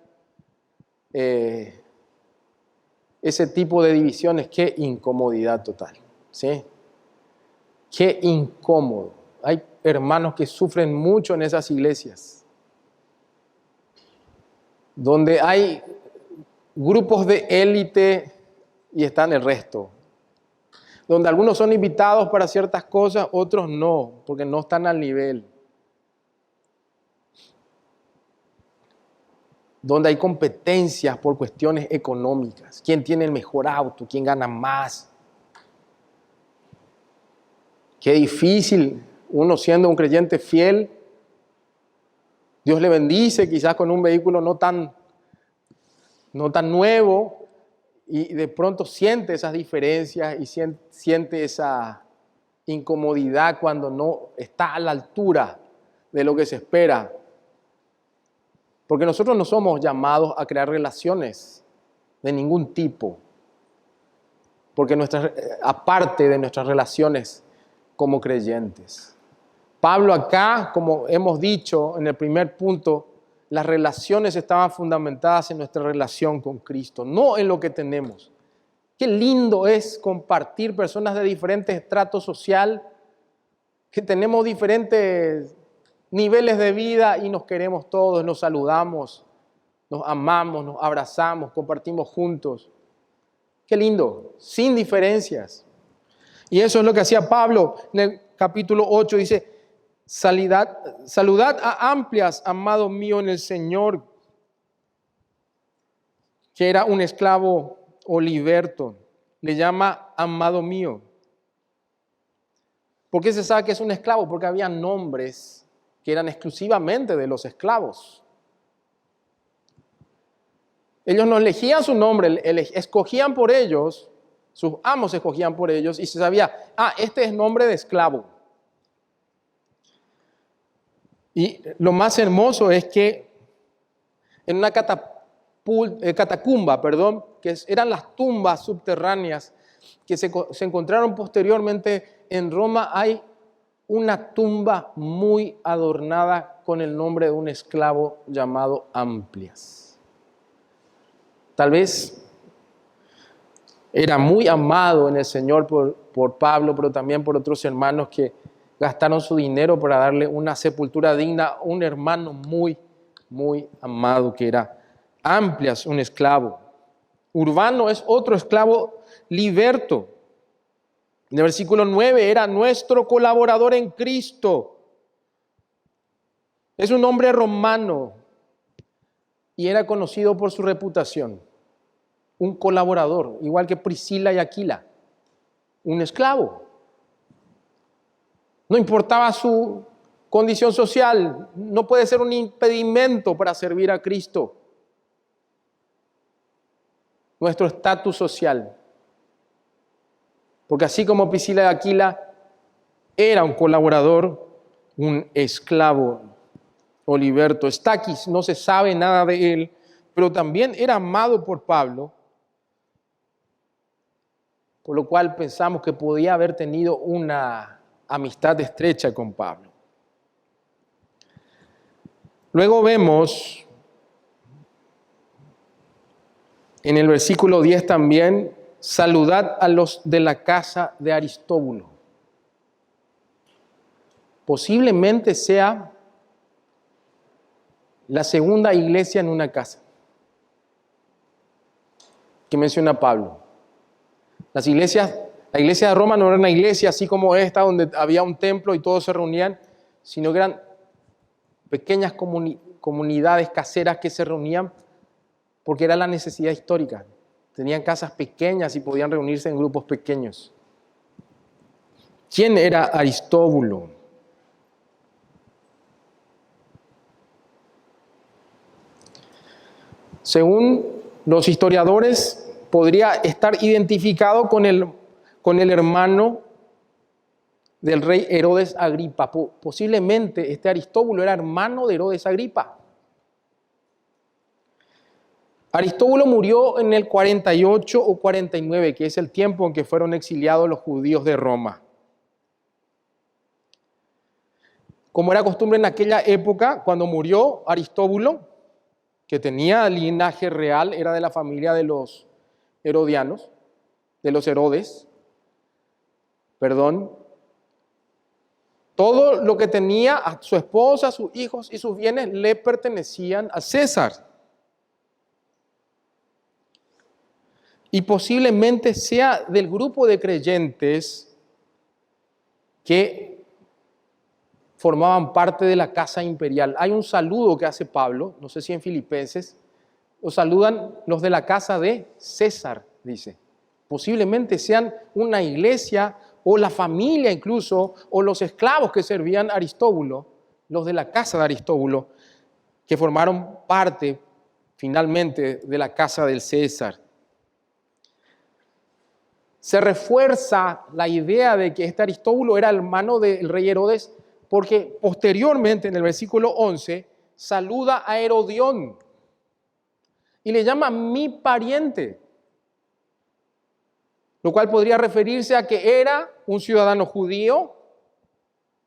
A: ese tipo de divisiones, qué incomodidad total, ¿sí? Qué incómodo. Hay hermanos que sufren mucho en esas iglesias, donde hay grupos de élite y están el resto, donde algunos son invitados para ciertas cosas, otros no, porque no están al nivel. Donde hay competencias por cuestiones económicas. ¿Quién tiene el mejor auto? ¿Quién gana más? Qué difícil uno siendo un creyente fiel. Dios le bendice quizás con un vehículo no tan nuevo y de pronto siente esas diferencias y siente esa incomodidad cuando no está a la altura de lo que se espera. Porque nosotros no somos llamados a crear relaciones de ningún tipo. Porque aparte de nuestras relaciones como creyentes. Pablo acá, como hemos dicho en el primer punto, las relaciones estaban fundamentadas en nuestra relación con Cristo, no en lo que tenemos. Qué lindo es compartir personas de diferentes estratos social, que tenemos diferentes niveles de vida y nos queremos todos, nos saludamos, nos amamos, nos abrazamos, compartimos juntos. Qué lindo, sin diferencias. Y eso es lo que hacía Pablo en el capítulo 8, dice, saludad a Amplias, amado mío en el Señor, que era un esclavo o liberto, le llama amado mío. ¿Por qué se sabe que es un esclavo? Porque había nombres que eran exclusivamente de los esclavos. Ellos no elegían su nombre, escogían por ellos, sus amos escogían por ellos y se sabía, este es nombre de esclavo. Y lo más hermoso es que en una catacumba, que eran las tumbas subterráneas que se encontraron posteriormente en Roma, hay una tumba muy adornada con el nombre de un esclavo llamado Amplias. Tal vez era muy amado en el Señor por Pablo, pero también por otros hermanos que gastaron su dinero para darle una sepultura digna a un hermano muy, muy amado que era Amplias, un esclavo. Urbano es otro esclavo liberto. En el versículo 9 era nuestro colaborador en Cristo. Es un hombre romano y era conocido por su reputación. Un colaborador, igual que Priscila y Aquila. Un esclavo. No importaba su condición social, no puede ser un impedimento para servir a Cristo. Nuestro estatus social. Porque así como Priscila y Aquila era un colaborador, un esclavo o liberto. Estaquis, no se sabe nada de él, pero también era amado por Pablo, por lo cual pensamos que podía haber tenido una amistad estrecha con Pablo. Luego vemos en el versículo 10 también, saludad a los de la casa de Aristóbulo. Posiblemente sea la segunda iglesia en una casa que menciona Pablo. La iglesia de Roma no era una iglesia así como esta, donde había un templo y todos se reunían, sino que eran pequeñas comunidades caseras que se reunían porque era la necesidad histórica. Tenían casas pequeñas y podían reunirse en grupos pequeños. ¿Quién era Aristóbulo? Según los historiadores, podría estar identificado con el hermano del rey Herodes Agripa. Posiblemente este Aristóbulo era hermano de Herodes Agripa. Aristóbulo murió en el 48 o 49, que es el tiempo en que fueron exiliados los judíos de Roma. Como era costumbre en aquella época, cuando murió Aristóbulo, que tenía linaje real, era de la familia de los herodianos, de los Herodes, todo lo que tenía, a su esposa, sus hijos y sus bienes le pertenecían a César. Y posiblemente sea del grupo de creyentes que formaban parte de la casa imperial. Hay un saludo que hace Pablo, no sé si en Filipenses, los saludan los de la casa de César, dice. Posiblemente sean una iglesia o la familia incluso, o los esclavos que servían a Aristóbulo, los de la casa de Aristóbulo, que formaron parte finalmente de la casa del César. Se refuerza la idea de que este Aristóbulo era hermano del rey Herodes, porque posteriormente en el versículo 11 saluda a Herodión y le llama mi pariente, lo cual podría referirse a que era un ciudadano judío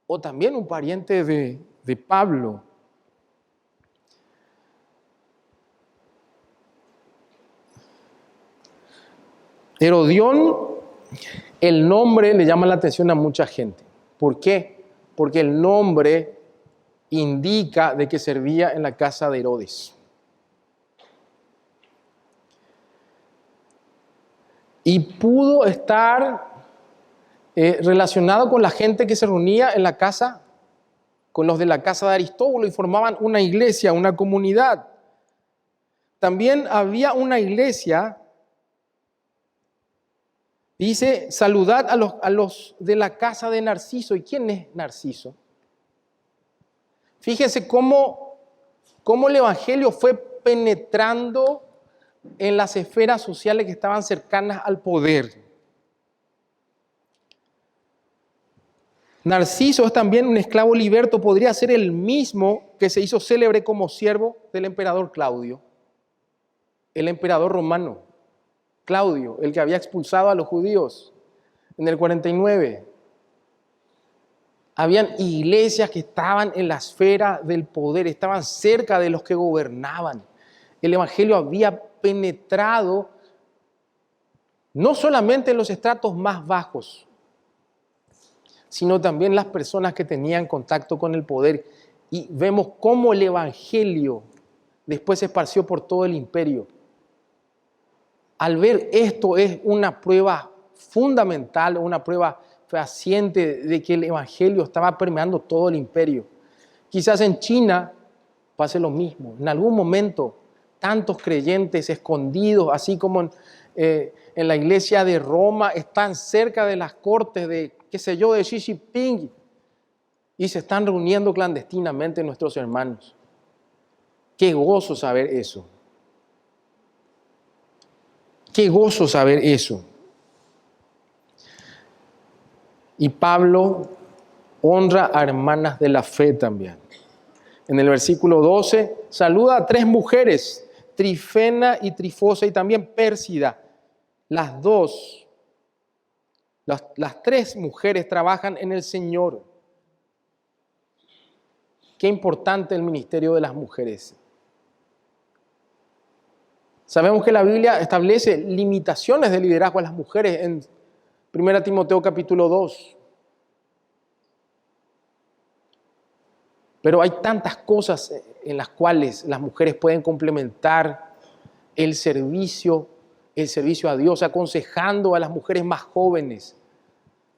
A: o también un pariente de Pablo. Herodión, el nombre le llama la atención a mucha gente. ¿Por qué? Porque el nombre indica de que servía en la casa de Herodes. Y pudo estar relacionado con la gente que se reunía en la casa, con los de la casa de Aristóbulo y formaban una iglesia, una comunidad. También había una iglesia. Dice, saludad a los de la casa de Narciso. ¿Y quién es Narciso? Fíjense cómo el Evangelio fue penetrando en las esferas sociales que estaban cercanas al poder. Narciso es también un esclavo liberto, podría ser el mismo que se hizo célebre como siervo del emperador Claudio, el emperador romano. Claudio, el que había expulsado a los judíos en el 49. Habían iglesias que estaban en la esfera del poder, estaban cerca de los que gobernaban. El Evangelio había penetrado no solamente en los estratos más bajos, sino también las personas que tenían contacto con el poder. Y vemos cómo el Evangelio después se esparció por todo el imperio. Al ver esto es una prueba fundamental, una prueba fehaciente de que el Evangelio estaba permeando todo el imperio. Quizás en China pase lo mismo. En algún momento, tantos creyentes escondidos, así como en la iglesia de Roma, están cerca de las cortes de, qué sé yo, de Xi Jinping y se están reuniendo clandestinamente nuestros hermanos. Qué gozo saber eso. Qué gozo saber eso. Y Pablo honra a hermanas de la fe también. En el versículo 12, saluda a 3 mujeres, Trifena y Trifosa y también Pérsida. Las 3 mujeres trabajan en el Señor. Qué importante el ministerio de las mujeres. Sabemos que la Biblia establece limitaciones de liderazgo a las mujeres en 1 Timoteo capítulo 2. Pero hay tantas cosas en las cuales las mujeres pueden complementar el servicio a Dios, aconsejando a las mujeres más jóvenes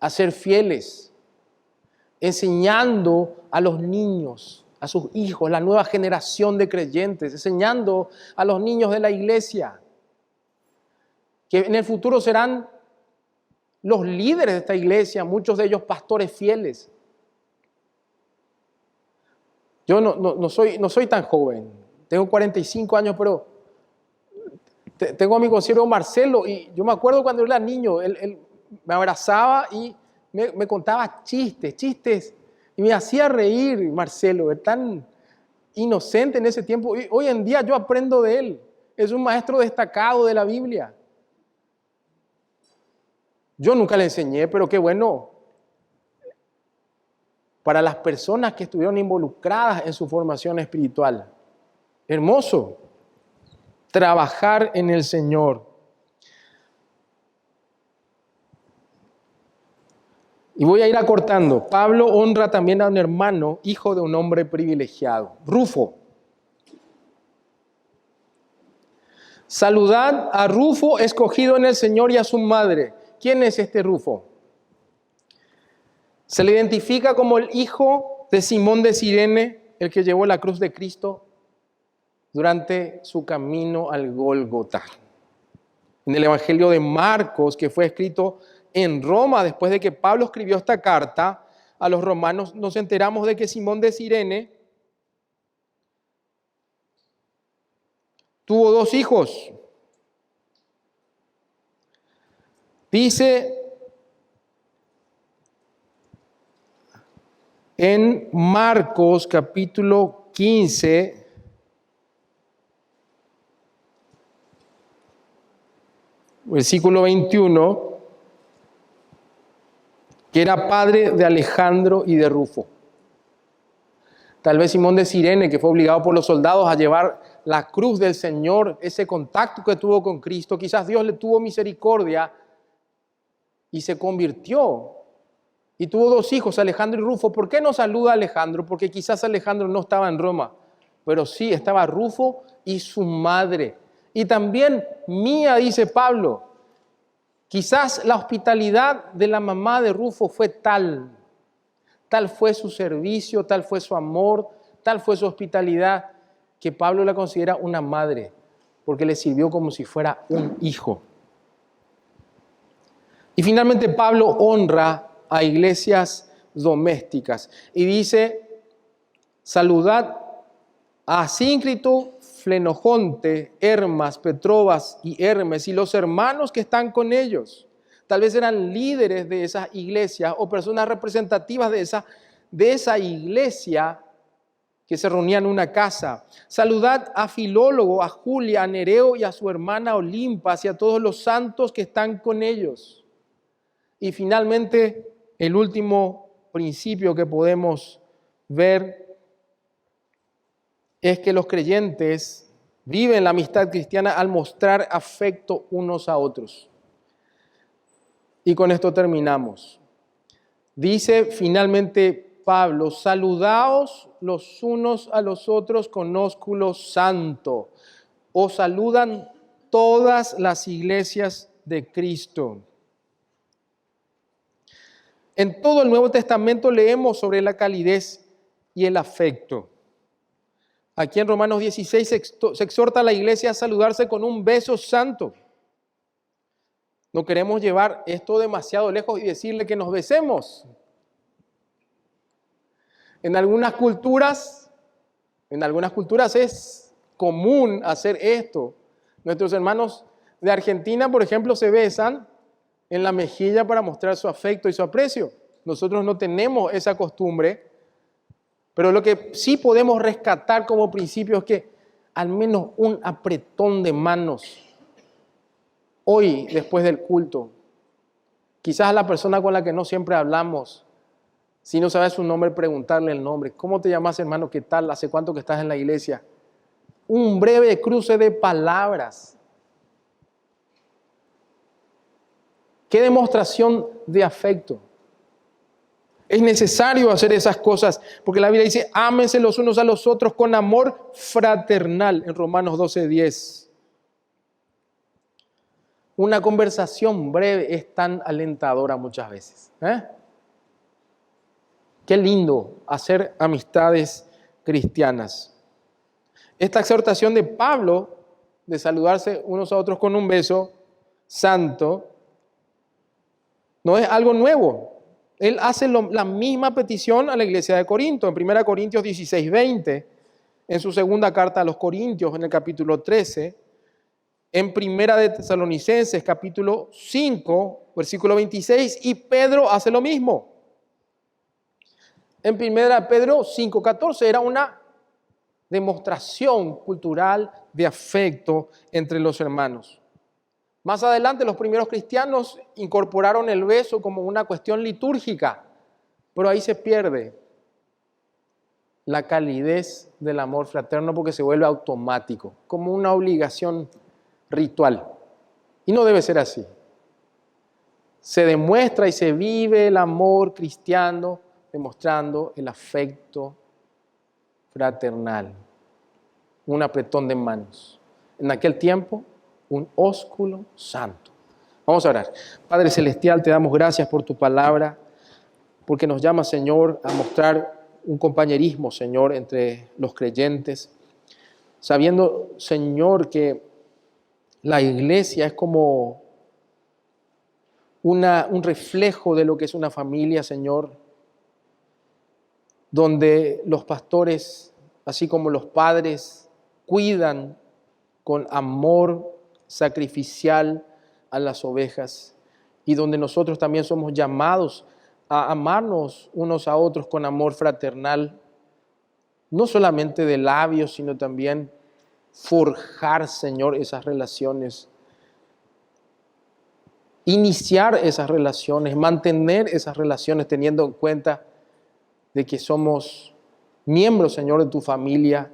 A: a ser fieles, enseñando a los niños a sus hijos, la nueva generación de creyentes, enseñando a los niños de la iglesia, que en el futuro serán los líderes de esta iglesia, muchos de ellos pastores fieles. Yo no soy tan joven, tengo 45 años, pero tengo a mi consiervo Marcelo, y yo me acuerdo cuando era niño, él me abrazaba y me contaba chistes, y me hacía reír. Marcelo, es tan inocente en ese tiempo, y hoy en día yo aprendo de él, es un maestro destacado de la Biblia. Yo nunca le enseñé, pero qué bueno para las personas que estuvieron involucradas en su formación espiritual. Hermoso trabajar en el Señor. Y voy a ir acortando. Pablo honra también a un hermano, hijo de un hombre privilegiado, Rufo. Saludad a Rufo, escogido en el Señor, y a su madre. ¿Quién es este Rufo? Se le identifica como el hijo de Simón de Cirene, el que llevó la cruz de Cristo durante su camino al Gólgota. En el Evangelio de Marcos, que fue escrito en Roma, después de que Pablo escribió esta carta a los romanos, nos enteramos de que Simón de Cirene tuvo 2 hijos. Dice en Marcos capítulo 15, versículo 21, que era padre de Alejandro y de Rufo. Tal vez Simón de Cirene, que fue obligado por los soldados a llevar la cruz del Señor, ese contacto que tuvo con Cristo, quizás Dios le tuvo misericordia y se convirtió. Y tuvo 2 hijos, Alejandro y Rufo. ¿Por qué no saluda a Alejandro? Porque quizás Alejandro no estaba en Roma, pero sí estaba Rufo y su madre. Y también mía, dice Pablo. Quizás la hospitalidad de la mamá de Rufo fue tal fue su servicio, tal fue su amor, tal fue su hospitalidad, que Pablo la considera una madre, porque le sirvió como si fuera un hijo. Y finalmente Pablo honra a iglesias domésticas y dice: saludad a Asíncrito, Flenojonte, Hermas, Petrobas y Hermes y los hermanos que están con ellos. Tal vez eran líderes de esas iglesias o personas representativas de esa iglesia que se reunían en una casa. Saludad a Filólogo, a Julia, a Nereo y a su hermana Olimpas y a todos los santos que están con ellos. Y finalmente, el último principio que podemos ver es que los creyentes viven la amistad cristiana al mostrar afecto unos a otros. Y con esto terminamos. Dice finalmente Pablo: saludaos los unos a los otros con ósculo santo. Os saludan todas las iglesias de Cristo. En todo el Nuevo Testamento leemos sobre la calidez y el afecto. Aquí en Romanos 16 se exhorta a la iglesia a saludarse con un beso santo. No queremos llevar esto demasiado lejos y decirle que nos besemos. En algunas culturas es común hacer esto. Nuestros hermanos de Argentina, por ejemplo, se besan en la mejilla para mostrar su afecto y su aprecio. Nosotros no tenemos esa costumbre, pero lo que sí podemos rescatar como principio es que al menos un apretón de manos hoy, después del culto, quizás a la persona con la que no siempre hablamos, si no sabes su nombre, preguntarle el nombre. ¿Cómo te llamas, hermano? ¿Qué tal? ¿Hace cuánto que estás en la iglesia? Un breve cruce de palabras. ¿Qué demostración de afecto? Es necesario hacer esas cosas, porque la Biblia dice: ámense los unos a los otros con amor fraternal, en Romanos 12:10. Una conversación breve es tan alentadora muchas veces. Qué lindo hacer amistades cristianas. Esta exhortación de Pablo de saludarse unos a otros con un beso santo no es algo nuevo. Él hace la misma petición a la iglesia de Corinto, en 1 Corintios 16:20, en su segunda carta a los Corintios, en el capítulo 13, en 1 de Tesalonicenses, capítulo 5, versículo 26, y Pedro hace lo mismo. En 1 Pedro 5:14 era una demostración cultural de afecto entre los hermanos. Más adelante los primeros cristianos incorporaron el beso como una cuestión litúrgica, pero ahí se pierde la calidez del amor fraterno porque se vuelve automático, como una obligación ritual. Y no debe ser así. Se demuestra y se vive el amor cristiano demostrando el afecto fraternal, un apretón de manos. En aquel tiempo, un ósculo santo. Vamos a orar. Padre Celestial, te damos gracias por tu palabra, porque nos llama, Señor, a mostrar un compañerismo, Señor, entre los creyentes, sabiendo, Señor, que la iglesia es como un reflejo de lo que es una familia, Señor, donde los pastores, así como los padres, cuidan con amor sacrificial a las ovejas, y donde nosotros también somos llamados a amarnos unos a otros con amor fraternal, no solamente de labios, sino también forjar, Señor, esas relaciones, iniciar esas relaciones, mantener esas relaciones teniendo en cuenta de que somos miembros, Señor, de tu familia,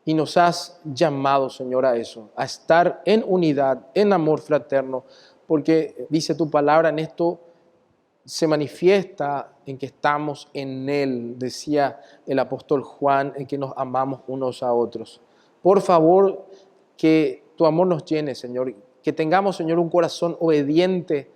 A: y nos has llamado, Señor, a eso, a estar en unidad, en amor fraterno, porque dice tu palabra, en esto se manifiesta en que estamos en Él, decía el apóstol Juan, en que nos amamos unos a otros. Por favor, que tu amor nos llene, Señor, que tengamos, Señor, un corazón obediente,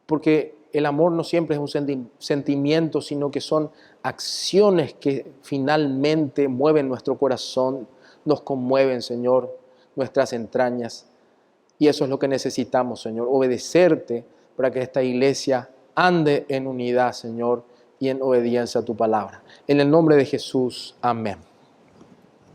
A: porque el amor no siempre es un sentimiento, sino que son acciones que finalmente mueven nuestro corazón, nos conmueven, Señor, nuestras entrañas. Y eso es lo que necesitamos, Señor, obedecerte para que esta iglesia ande en unidad, Señor, y en obediencia a tu palabra. En el nombre de Jesús, amén.